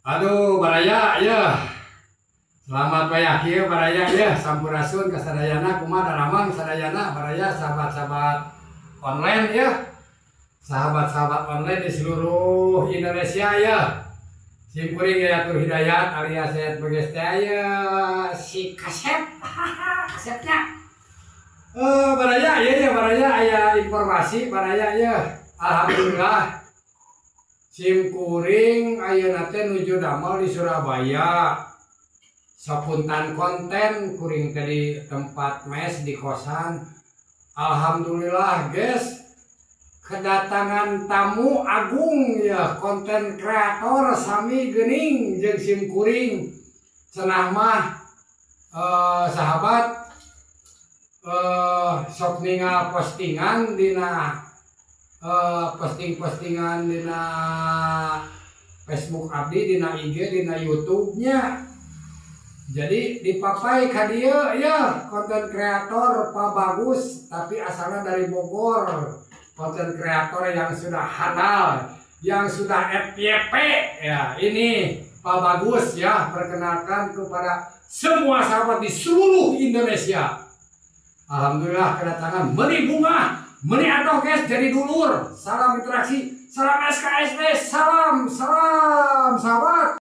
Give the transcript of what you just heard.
Aduh, baraya ya. Selamat payah baraya ya. Sampurasun ka sadayana kumaha daramang sadayana baraya sahabat-sahabat online ya. Sahabat-sahabat online di seluruh Indonesia ya. Simkuring ya Yatur Hidayat alias Sayat Bagesta ya si Kasep. Kasepnya. Baraya ya baraya aya informasi baraya ya. Alhamdulillah. Simkuring ayeuna teh nuju damel di Surabaya. Sapuntan konten kuring tadi tempat mes di kosan. Alhamdulillah guys, kedatangan tamu agung ya, konten kreator sami geuning jeung simkuring. Cenah mah sahabat sok ningal postingan dina postingan dina Facebook abdi, dina IG, dina YouTube-nya. Jadi dipapai ka dieu ya, konten kreator Pak Bagus tapi asalnya dari Bogor. Konten kreator yang sudah handal, yang sudah FYP ya. Ini Pak Bagus ya, perkenalkan kepada semua sahabat di seluruh Indonesia. Alhamdulillah kedatangan meni bunga, meni atoh guys jadi dulur. Salam interaksi, salam SKSD, salam sahabat.